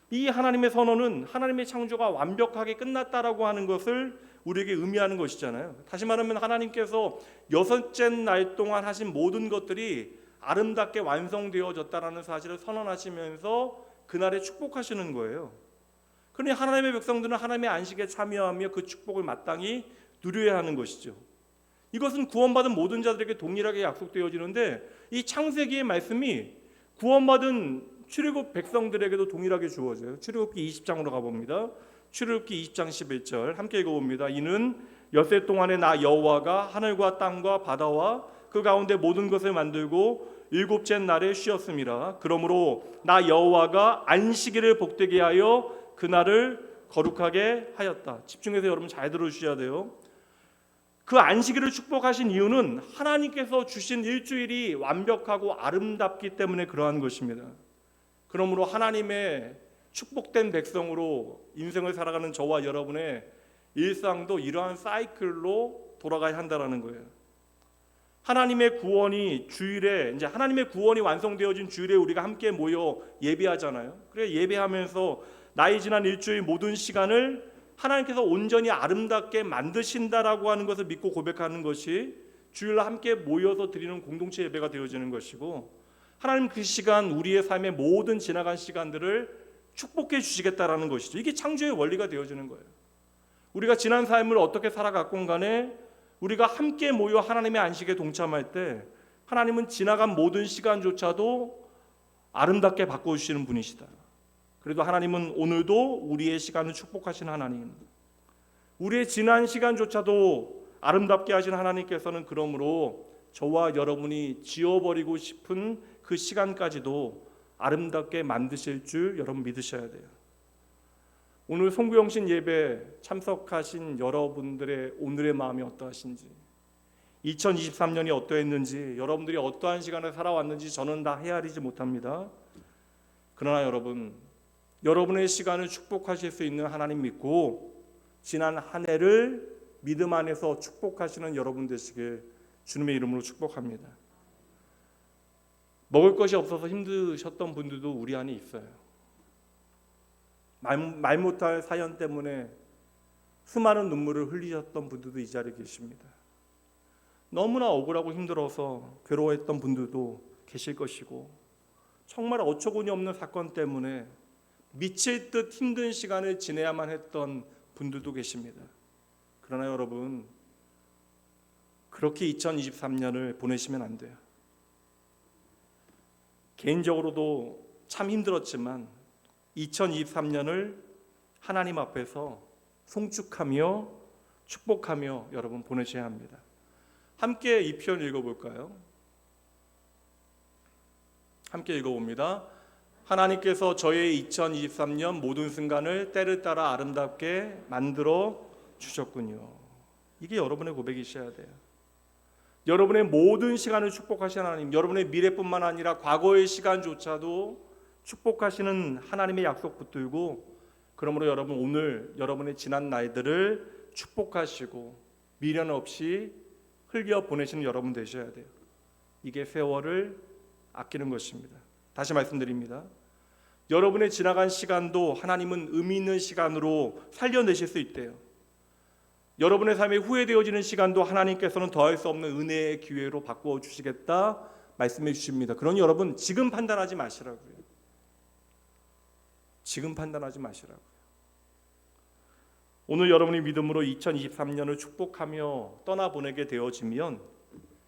S1: 이 하나님의 선언은 하나님의 창조가 완벽하게 끝났다라고 하는 것을 우리에게 의미하는 것이잖아요. 다시 말하면 하나님께서 여섯째 날 동안 하신 모든 것들이 아름답게 완성되어졌다라는 사실을 선언하시면서 그날에 축복하시는 거예요. 그러니 하나님의 백성들은 하나님의 안식에 참여하며 그 축복을 마땅히 누려야 하는 것이죠. 이것은 구원받은 모든 자들에게 동일하게 약속되어지는데 이 창세기의 말씀이 구원받은 출애굽 백성들에게도 동일하게 주어져요. 출애굽기 20장으로 가봅니다. 출애굽기 20장 11절 함께 읽어봅니다. 이는 엿새 동안에 나 여호와가 하늘과 땅과 바다와 그 가운데 모든 것을 만들고 일곱째 날에 쉬었음이라. 그러므로 나 여호와가 안식일을 복되게 하여 그날을 거룩하게 하였다. 집중해서 여러분 잘 들어주셔야 돼요. 그 안식일을 축복하신 이유는 하나님께서 주신 일주일이 완벽하고 아름답기 때문에 그러한 것입니다. 그러므로 하나님의 축복된 백성으로 인생을 살아가는 저와 여러분의 일상도 이러한 사이클로 돌아가야 한다라는 거예요. 하나님의 구원이 주일에 이제 하나님의 구원이 완성되어진 주일에 우리가 함께 모여 예배하잖아요. 그래 예배하면서 나이 지난 일주일 모든 시간을 하나님께서 온전히 아름답게 만드신다라고 하는 것을 믿고 고백하는 것이 주일날 함께 모여서 드리는 공동체 예배가 되어지는 것이고 하나님 그 시간 우리의 삶의 모든 지나간 시간들을 축복해 주시겠다라는 것이죠. 이게 창조의 원리가 되어지는 거예요. 우리가 지난 삶을 어떻게 살아갔건 간에 우리가 함께 모여 하나님의 안식에 동참할 때 하나님은 지나간 모든 시간조차도 아름답게 바꿔주시는 분이시다. 그래도 하나님은 오늘도 우리의 시간을 축복하신 하나님, 우리의 지난 시간조차도 아름답게 하신 하나님께서는 그러므로 저와 여러분이 지워버리고 싶은 그 시간까지도 아름답게 만드실 줄 여러분 믿으셔야 돼요. 오늘 송구영신 예배 참석하신 여러분들의 오늘의 마음이 어떠하신지, 2023년이 어떠했는지, 여러분들이 어떠한 시간을 살아왔는지 저는 다 헤아리지 못합니다. 그러나 여러분의 시간을 축복하실 수 있는 하나님 믿고 지난 한 해를 믿음 안에서 축복하시는 여러분 되시길 주님의 이름으로 축복합니다. 먹을 것이 없어서 힘드셨던 분들도 우리 안에 있어요. 말 못할 사연 때문에 수많은 눈물을 흘리셨던 분들도 이 자리에 계십니다. 너무나 억울하고 힘들어서 괴로워했던 분들도 계실 것이고, 정말 어처구니 없는 사건 때문에 미칠 듯 힘든 시간을 지내야만 했던 분들도 계십니다. 그러나 여러분, 그렇게 2023년을 보내시면 안 돼요. 개인적으로도 참 힘들었지만 2023년을 하나님 앞에서 송축하며 축복하며 여러분 보내셔야 합니다. 함께 이 표현 읽어볼까요? 함께 읽어봅니다. 하나님께서 저의 2023년 모든 순간을 때를 따라 아름답게 만들어 주셨군요. 이게 여러분의 고백이셔야 돼요. 여러분의 모든 시간을 축복하신 하나님, 여러분의 미래뿐만 아니라 과거의 시간조차도 축복하시는 하나님의 약속 붙들고, 그러므로 여러분 오늘 여러분의 지난 날들을 축복하시고 미련 없이 흘려 보내시는 여러분 되셔야 돼요. 이게 세월을 아끼는 것입니다. 다시 말씀드립니다. 여러분의 지나간 시간도 하나님은 의미 있는 시간으로 살려내실 수 있대요. 여러분의 삶에 후회되어지는 시간도 하나님께서는 더할 수 없는 은혜의 기회로 바꾸어 주시겠다 말씀해 주십니다. 그러니 여러분 지금 판단하지 마시라고요. 지금 판단하지 마시라고요. 오늘 여러분이 믿음으로 2023년을 축복하며 떠나보내게 되어지면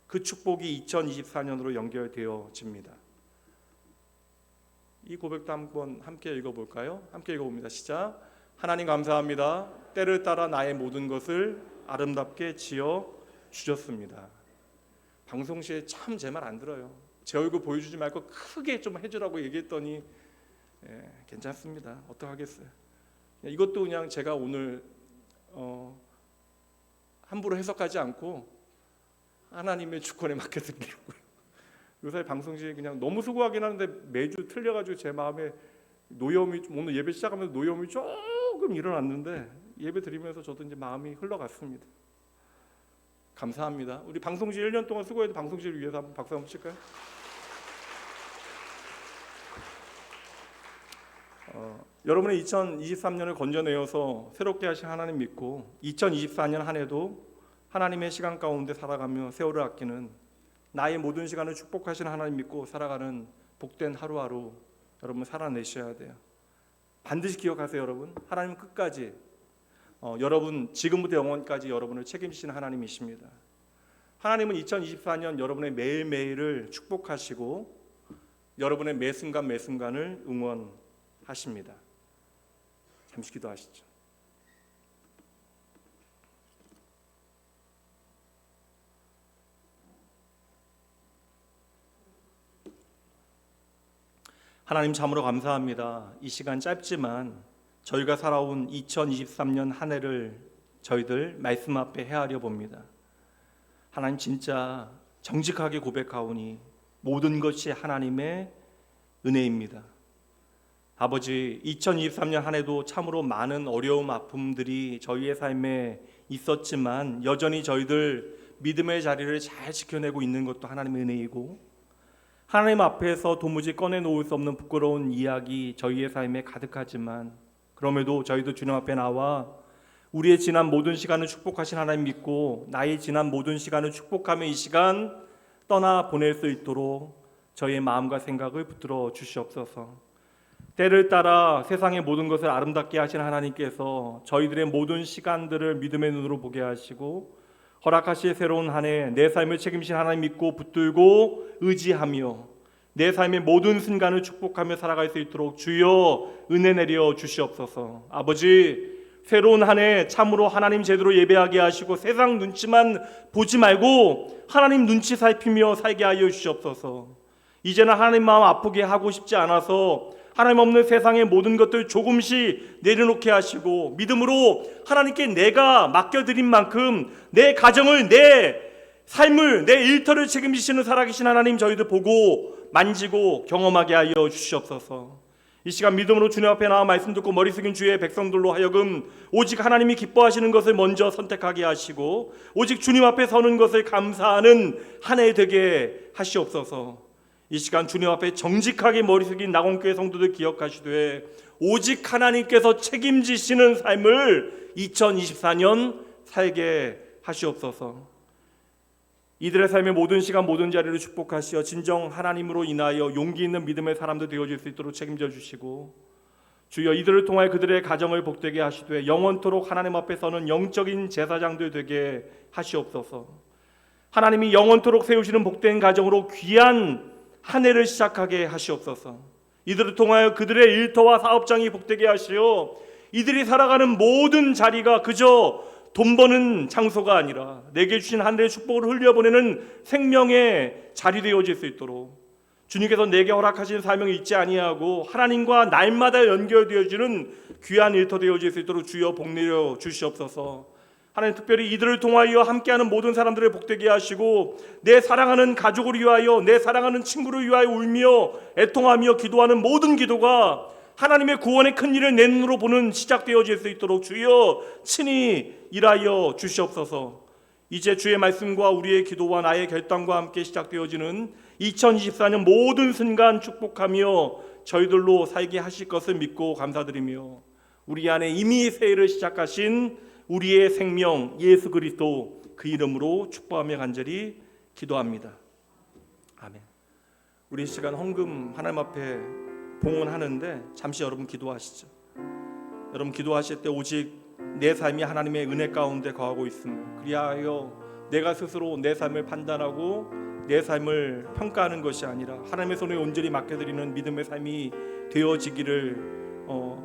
S1: 그 축복이 2024년으로 연결되어집니다. 이 고백도 한번 함께 읽어볼까요? 함께 읽어봅니다. 시작. 하나님 감사합니다. 때를 따라 나의 모든 것을 아름답게 지어 주셨습니다. 방송 시에 참 제 말 안 들어요. 제 얼굴 보여주지 말고 크게 좀 해주라고 얘기했더니 괜찮습니다. 어떡하겠어요. 이것도 그냥 제가 오늘 함부로 해석하지 않고 하나님의 주권에 맡겨드리려고요. 요새 방송 시에 그냥 너무 수고하긴 하는데 매주 틀려가지고 제 마음에 노여움이, 오늘 예배 시작하면서 노여움이 조금 일어났는데 예배 드리면서 저도 이제 마음이 흘러갔습니다. 감사합니다. 우리 방송지 1년 동안 수고해도 방송지를 위해서 한번 박수 한번 칠까요? 여러분의 2023년을 건져내어서 새롭게 하신 하나님 믿고 2024년 한 해도 하나님의 시간 가운데 살아가며 세월을 아끼는, 나의 모든 시간을 축복하시는 하나님 믿고 살아가는 복된 하루하루 여러분 살아내셔야 돼요. 반드시 기억하세요. 여러분, 하나님 끝까지 여러분 지금부터 영원까지 여러분을 책임지시는 하나님이십니다. 하나님은 2024년 여러분의 매일매일을 축복하시고 여러분의 매 순간 매 순간을 응원하십니다. 잠시 기도하시죠. 하나님 참으로 감사합니다. 이 시간 짧지만 저희가 살아온 2023년 한 해를 저희들 말씀 앞에 헤아려 봅니다. 하나님 진짜 정직하게 고백하오니 모든 것이 하나님의 은혜입니다. 아버지, 2023년 한 해도 참으로 많은 어려움, 아픔들이 저희의 삶에 있었지만 여전히 저희들 믿음의 자리를 잘 지켜내고 있는 것도 하나님의 은혜이고, 하나님 앞에서 도무지 꺼내놓을 수 없는 부끄러운 이야기 저희의 삶에 가득하지만 그럼에도 저희도 주님 앞에 나와 우리의 지난 모든 시간을 축복하신 하나님 믿고 나의 지난 모든 시간을 축복하며 이 시간 떠나 보낼 수 있도록 저희의 마음과 생각을 붙들어 주시옵소서. 때를 따라 세상의 모든 것을 아름답게 하신 하나님께서 저희들의 모든 시간들을 믿음의 눈으로 보게 하시고 허락하실 새로운 한 해 내 삶을 책임진 하나님 믿고 붙들고 의지하며 내 삶의 모든 순간을 축복하며 살아갈 수 있도록 주여 은혜 내려 주시옵소서. 아버지, 새로운 한 해 참으로 하나님 제대로 예배하게 하시고 세상 눈치만 보지 말고 하나님 눈치 살피며 살게 하여 주시옵소서. 이제는 하나님 마음 아프게 하고 싶지 않아서 하나님 없는 세상의 모든 것들 조금씩 내려놓게 하시고 믿음으로 하나님께 내가 맡겨드린 만큼 내 가정을, 내 삶을, 내 일터를 책임지시는 살아계신 하나님 저희들 보고 만지고 경험하게 하여 주시옵소서. 이 시간 믿음으로 주님 앞에 나와 말씀 듣고 머리 숙인 주의 백성들로 하여금 오직 하나님이 기뻐하시는 것을 먼저 선택하게 하시고 오직 주님 앞에 서는 것을 감사하는 한 해 되게 하시옵소서. 이 시간 주님 앞에 정직하게 머리 숙인 낙원교회 성도들 기억하시되 오직 하나님께서 책임지시는 삶을 2024년 살게 하시옵소서. 이들의 삶의 모든 시간 모든 자리를 축복하시어 진정 하나님으로 인하여 용기 있는 믿음의 사람들 되어질 수 있도록 책임져 주시고 주여 이들을 통하여 그들의 가정을 복되게 하시되 영원토록 하나님 앞에 서는 영적인 제사장들 되게 하시옵소서. 하나님이 영원토록 세우시는 복된 가정으로 귀한 한 해를 시작하게 하시옵소서. 이들을 통하여 그들의 일터와 사업장이 복되게 하시어 이들이 살아가는 모든 자리가 그저 돈 버는 장소가 아니라 내게 주신 한 해의 축복을 흘려보내는 생명의 자리 되어질 수 있도록 주님께서 내게 허락하신 사명이 있지 아니하고 하나님과 날마다 연결되어지는 귀한 일터 되어질 수 있도록 주여 복 내려 주시옵소서. 하나님 특별히 이들을 통하여 함께하는 모든 사람들을 복되게 하시고 내 사랑하는 가족을 위하여 내 사랑하는 친구를 위하여 울며 애통하며 기도하는 모든 기도가 하나님의 구원의 큰 일을 내 눈으로 보는 시작되어질 수 있도록 주여 친히 일하여 주시옵소서. 이제 주의 말씀과 우리의 기도와 나의 결단과 함께 시작되어지는 2024년 모든 순간 축복하며 저희들로 살게 하실 것을 믿고 감사드리며 우리 안에 이미 새해를 시작하신 우리의 생명 예수 그리스도 그 이름으로 축복하며 간절히 기도합니다. 아멘. 우리 이 시간 헌금 하나님 앞에 봉헌하는데 잠시 여러분 기도하시죠. 여러분 기도하실 때 오직 내 삶이 하나님의 은혜 가운데 거하고 있음을 그리하여 내가 스스로 내 삶을 판단하고 내 삶을 평가하는 것이 아니라 하나님의 손에 온전히 맡겨드리는 믿음의 삶이 되어지기를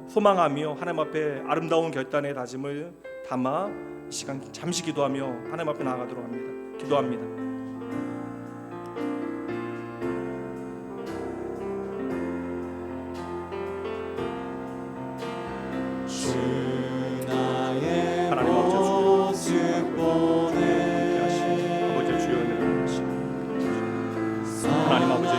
S1: 소망하며 하나님 앞에 아름다운 결단의 다짐을 담아 이 시간 잠시 기도하며 하나님 앞에 나아가도록 합니다. 기도합니다. 하나님 아버지 주여 하나님 아버지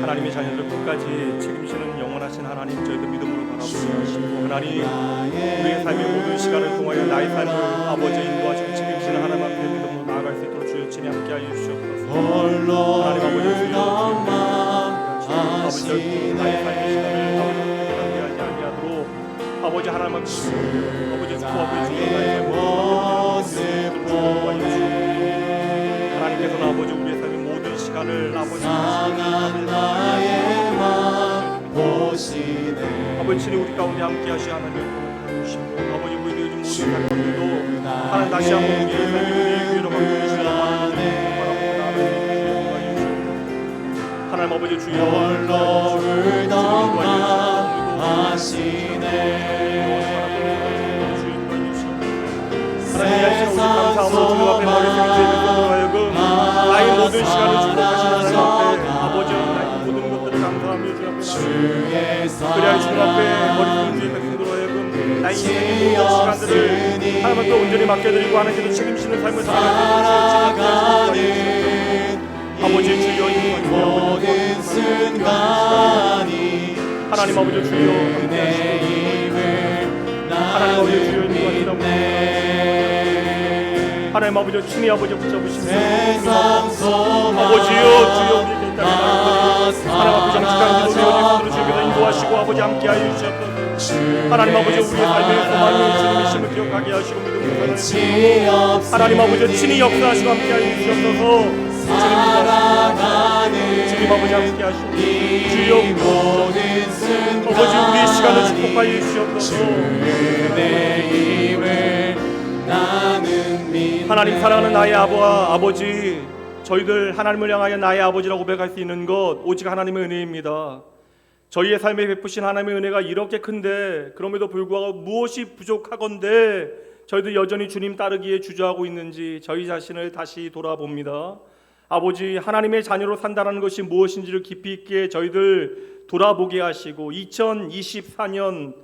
S1: 하나님의 자녀들 끝까지 책임지는 영원하신 하나님 저희들 믿음으로 바라보게 하시고 하나님 우리의 삶의 모든 시간을 통하여 나의 삶을 아버지 인도하시고 책임지는 하나님 앞에 믿음으로 나아갈 수 있도록 주여 친히 함께하여 주시옵소서. 하나님 아버지 주여 아버지 나의 삶의 시간을 아버지 하지 아니하도록 아버지 하나님 앞에 아버지 축복 아버지 주여 나의 삶을 하나님께서는 아버지 우리의 삶의 모든 시간을 아버지 아버지 친히 우리 가운데 함께하시 하나님 아버지 우리의 모든 사건들도 하나님 다시 한번 우리의 삶의 위로 바꾸시라고 하나님 아버지 주여 홀로를 담당하시네 하나님 감사함으로 주님 앞에 머리 숙인 주의 백성으로 하여금 나의 모든 시간을 축복하시는 하나님 앞에 아버지 나의 모든 것들을 감사하며 주님 앞에 그리하여 주님 앞에 머리 숙인 주의 백성으로 하여금 나의 인생의 모든 시간들을 하나님 앞에 온전히 맡겨드리고 하나님께서 책임지는 삶을 살아가는 아버지 주여 모든 순간이 하나님 아버지 주여 하나님 아버지 주여 하나님 아버지 친히 아버지 붙잡으시며 아버지여 주여 우리에게 있다는 하나님 앞에 정직한 기도 되어질 수 주님께서 인도하시고 아버지 함께하여 주시옵소서. 하나님 아버지 우리의 삶의 소망이 주님이심을 기억하게 하시고 믿음으로 살아가시고 하나님 아버지 친히 역사하시고 함께하여 주시옵소서. 주님 아버지 함께 하시고 주여 아버지 우리의 시간을 축복하여 주시옵소서. 하나님 사랑하는 나의 아버지, 저희들 하나님을 향하여 나의 아버지라고 고백할 수 있는 것 오직 하나님의 은혜입니다. 저희의 삶에 베푸신 하나님의 은혜가 이렇게 큰데 그럼에도 불구하고 무엇이 부족하건대 저희들 여전히 주님 따르기에 주저하고 있는지 저희 자신을 다시 돌아봅니다. 아버지, 하나님의 자녀로 산다는 것이 무엇인지를 깊이 있게 저희들 돌아보게 하시고 2024년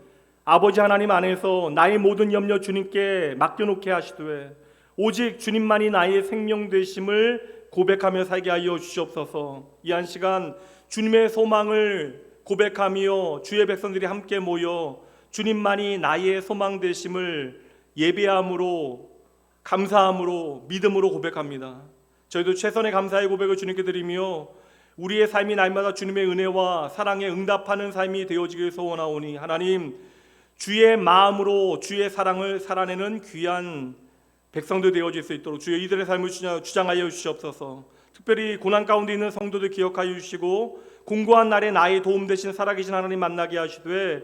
S1: 아버지 하나님 안에서 나의 모든 염려 주님께 맡겨놓게 하시되 오직 주님만이 나의 생명 되심을 고백하며 살게 하여 주시옵소서. 이 한 시간 주님의 소망을 고백하며 주의 백성들이 함께 모여 주님만이 나의 소망 되심을 예배함으로, 감사함으로, 믿음으로 고백합니다. 저희도 최선의 감사의 고백을 주님께 드리며 우리의 삶이 날마다 주님의 은혜와 사랑에 응답하는 삶이 되어지길 소원하오니 하나님, 주의 마음으로 주의 사랑을 살아내는 귀한 백성들 되어질 수 있도록 주의 이들의 삶을 주장하여 주시옵소서. 특별히 고난 가운데 있는 성도들 기억하여 주시고 공고한 날에 나의 도움 되신 살아계신 하나님 만나게 하시되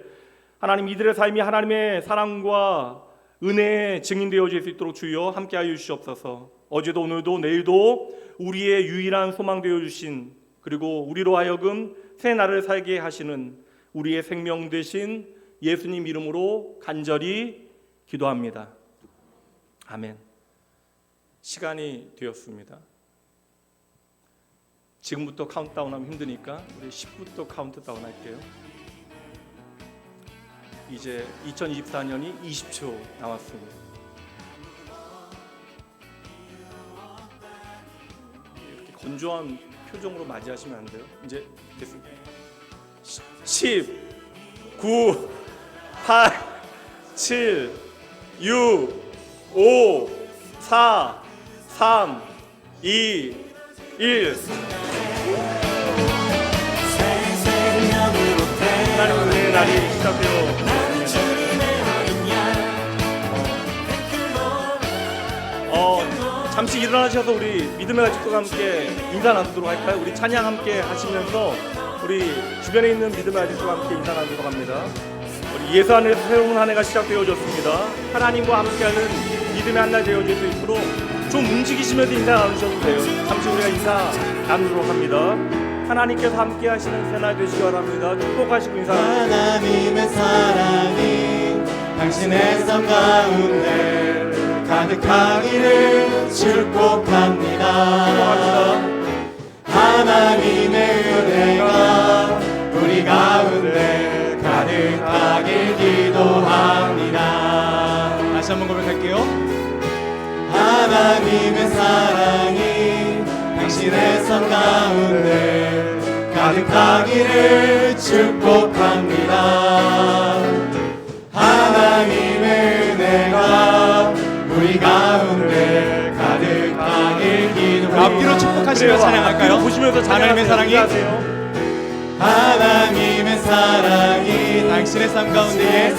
S1: 하나님, 이들의 삶이 하나님의 사랑과 은혜의 증인 되어질 수 있도록 주여 함께하여 주시옵소서. 어제도 오늘도 내일도 우리의 유일한 소망 되어주신, 그리고 우리로 하여금 새 날을 살게 하시는 우리의 생명 되신 예수님 이름으로 간절히 기도합니다. 아멘. 시간이 되었습니다. 지금부터 카운트다운하면 힘드니까 우리 10부터 카운트다운 할게요. 이제 2024년이 20초 남았습니다. 이렇게 건조한 표정으로 맞이하시면 안 돼요. 이제 됐습니다. 10, 9, 8, 7, 6, 5, 4, 3, 2, 1. 하나님의 은혜의 날이 시작되어 잠시 일어나셔서 우리 믿음의 가족과 함께 인사 나누도록 할까요? 우리 찬양 함께 하시면서 우리 주변에 있는 믿음의 가족과 함께 인사 나누도록 합니다. 우리 예수 안에서 새로운 한 해가 시작되어졌습니다. 하나님과 함께하는 믿음의 한 날 되어질 수 있도록 좀 움직이시면서 인사 나누셔도 돼요. 잠시 우리가 인사 나누도록 합니다. 하나님께서 함께 하시는 새날 되시기 바랍니다. 축복하시고 인사.
S2: 하나님의 사랑이 당신의 삶 가운데 가득하기를 축복합니다. 하나님의 은혜가 우리 가운데 가득하길 기도합니다. 다시 한번 고백할게요. 하나님의 사랑이 당신의 삶 가운데 가득하기를 축복합니다. 하나님의 은혜가 우리 가운데 가득하길 기도합니다. 앞뒤로 축복하시며 찬양할까요?
S1: 보시면서
S2: 하나님의 사랑이 하나님의 사랑이 당신의 삶 가운데에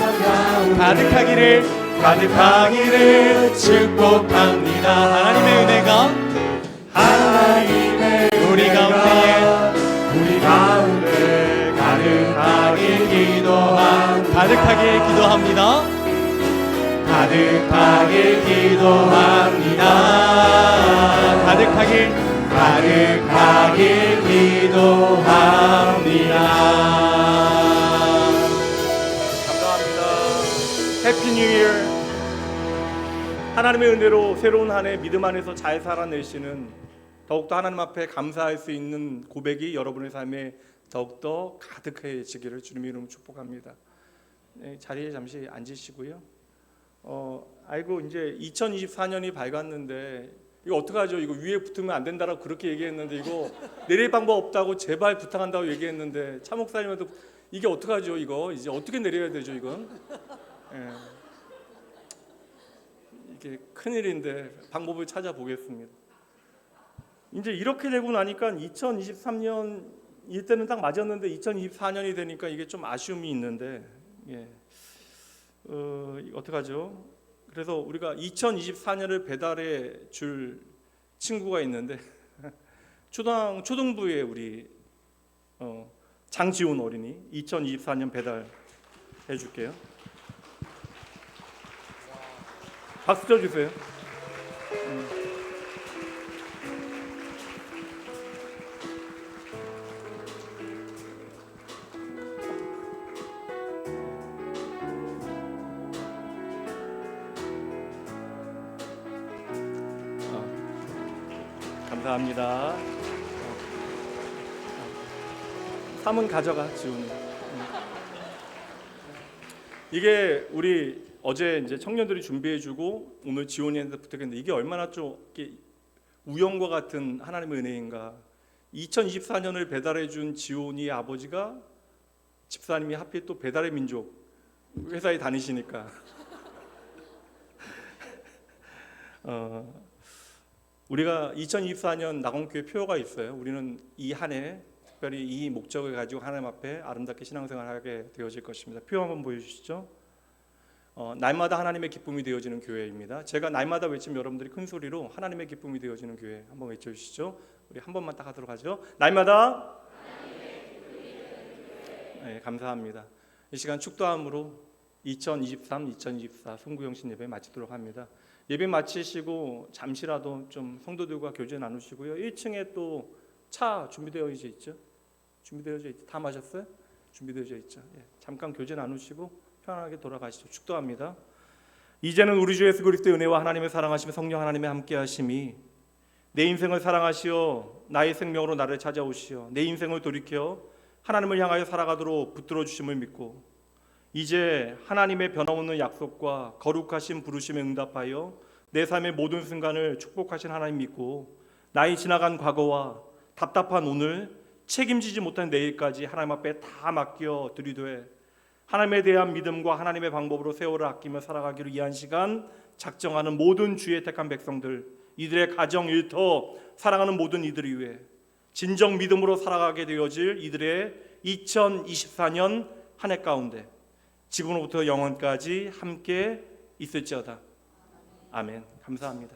S2: 가득하기를 축복합니다. 하나님의 은혜가 우리 가운데 가득하길 기도합니다. 가득하길 기도합니다.
S1: 감사합니다. 해피 뉴 이어. 하나님의 은혜로 새로운 한 해 믿음 안에서 잘 살아내시는, 더욱더 하나님 앞에 감사할 수 있는 고백이 여러분의 삶에 더욱더 가득해지기를 주님의 이름으로 축복합니다. 네, 자리에 잠시 앉으시고요. 아이고 이제 2024년이 밝았는데 이거 어떡하죠? 이거 위에 붙으면 안 된다라고 그렇게 얘기했는데 이거 내릴 방법 없다고 제발 부탁한다고 얘기했는데 차 목사님한테 이게 어떡하죠? 이거 이제 어떻게 내려야 되죠? 이건 이게 큰일인데 방법을 찾아보겠습니다. 이제 이렇게 되고 나니까 2023년 이때는 딱 맞았는데 2024년이 되니까 이게 좀 아쉬움이 있는데 어떡하죠? 그래서 우리가 2024년을 배달해 줄 친구가 있는데 초등부에 우리 장지훈 어린이 2024년 배달해 줄게요. 박수 쳐주세요. 감사합니다. 3은 가져가, 지훈이. 이게 우리 어제 이제 청년들이 준비해주고 오늘 지훈이한테 부탁했는데 이게 얼마나 좀 이렇게 우연과 같은 하나님의 은혜인가. 2024년을 배달해준 지훈이의 아버지가 집사님이 하필 또 배달의 민족 회사에 다니시니까 우리가 2024년 낙원교회 표어가 있어요. 우리는 이 한 해 특별히 이 목적을 가지고 하나님 앞에 아름답게 신앙생활하게 되어질 것입니다. 표 한번 보여주시죠. 날마다 하나님의 기쁨이 되어지는 교회입니다. 제가 날마다 외치면 여러분들이 큰 소리로 하나님의 기쁨이 되어지는 교회 한번 외쳐주시죠. 우리 한 번만 딱 하도록 하죠. 날마다 네, 감사합니다. 이 시간 축도함으로 2023-2024 송구영신 예배 마치도록 합니다. 예배 마치시고 잠시라도 좀 성도들과 교제 나누시고요. 1층에 또 차 준비되어 있죠? 준비되어져 있죠? 다 마셨어요? 준비되어져 있죠? 예, 잠깐 교제 나누시고 편안하게 돌아가시죠. 축도합니다. 이제는 우리 주 예수 그리스도의 은혜와 하나님의 사랑하심의 성령 하나님의 함께하심이 내 인생을 사랑하시어 나의 생명으로 나를 찾아오시어 내 인생을 돌이켜 하나님을 향하여 살아가도록 붙들어 주심을 믿고 이제 하나님의 변함없는 약속과 거룩하신 부르심에 응답하여 내 삶의 모든 순간을 축복하신 하나님 믿고 나의 지나간 과거와 답답한 오늘, 책임지지 못한 내일까지 하나님 앞에 다 맡겨 드리되 하나님에 대한 믿음과 하나님의 방법으로 세월을 아끼며 살아가기로 이 한 시간 작정하는 모든 주의 택한 백성들, 이들의 가정, 일터, 사랑하는 모든 이들을 위해 진정 믿음으로 살아가게 되어질 이들의 2024년 한 해 가운데 지금으로부터 영원까지 함께 있을지어다. 아멘. 감사합니다.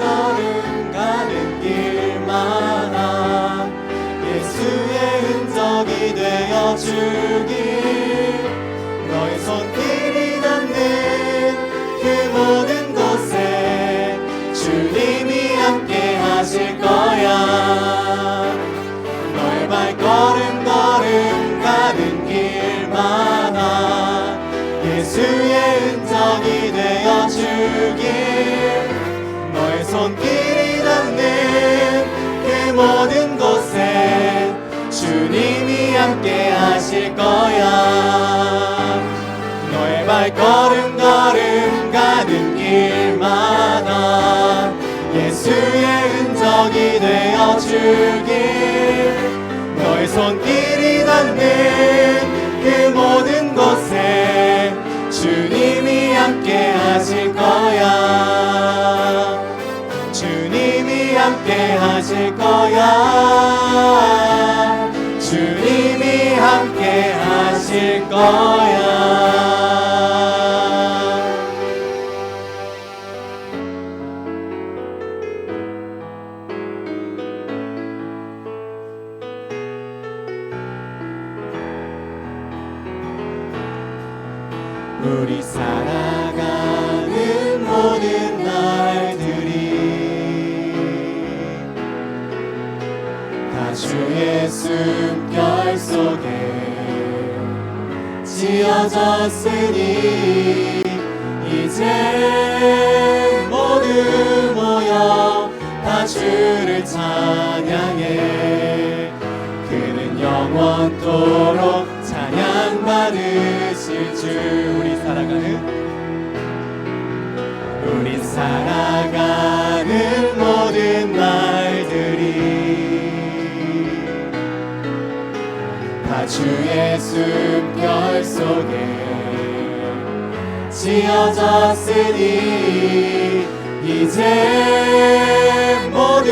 S2: 걸음 가는 길마다 예수의 흔적이 되어 주길 너의 손길이 닿는 그 모든 곳에 주님이 함께 하실 거야. 너의 발걸음 걸음 가는 길마다 예수의 흔적이 되어 주길 너의 손길이 닿는 그 모든 곳에 주님이 함께 하실 거야. 너의 발걸음 걸음 가는 길마다 예수의 흔적이 되어 주길 너의 손길이 닿는 그 모든 곳에 주님이 함께 하실 거야. 주님이 함께 하실 거야. 주님이 함께 하실 거야. 우리 살아가는 모든 날들이 다 주의 숨결 속에 지어졌으니 이제 모두 모여 다 주를 찬양해. 그는 영원토록 찬양받으실 주. 우리 살아가는 모든 날들이 다 주의 숨결 속에 지어졌으니 이제 모두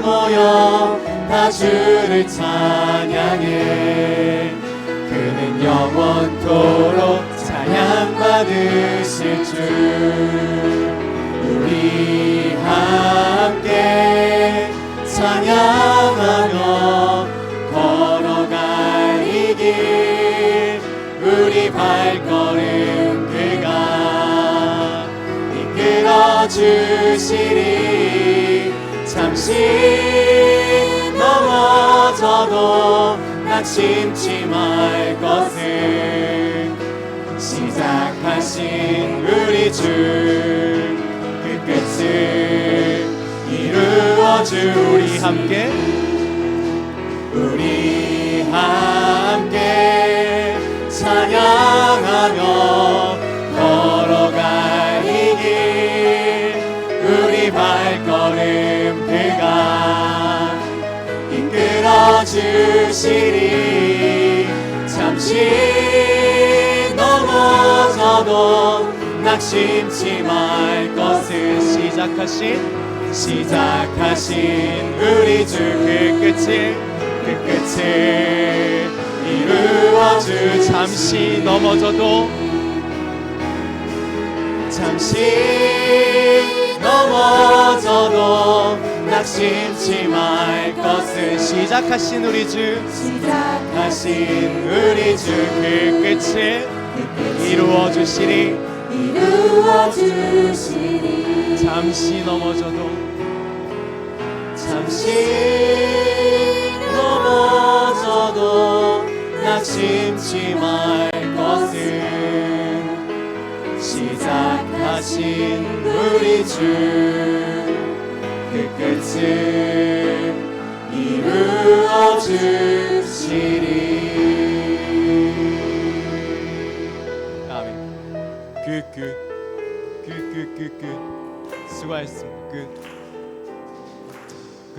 S2: 모여 다 주를 찬양해. 그는 영원토록 찬양받으실 주. 우리 함께 찬양하며 걸어갈 이 길 우리 발걸음 그가 이끌어 주시리. 잠시 넘어져도 낙심치 말 것을 시작하신 우리 주 그 끝을 이루어주. 우리 함께 찬양하며 걸어갈 이 길 우리 발걸음 그가 이끌어 주시리. 잠시 넘어져도 낙심치 말 것을 시작하신 우리 주 그 끝을 이루어주. 잠시 넘어져도 낙심치 말 것을 시작하신 우리 주 그 끝을 이루어주시리. 잠시 넘어져도 낙심치 말 것을 시작하신 우리 주 그 끝을 이루어주시리. 아멘. 끝. 수고하셨습니다. 끝.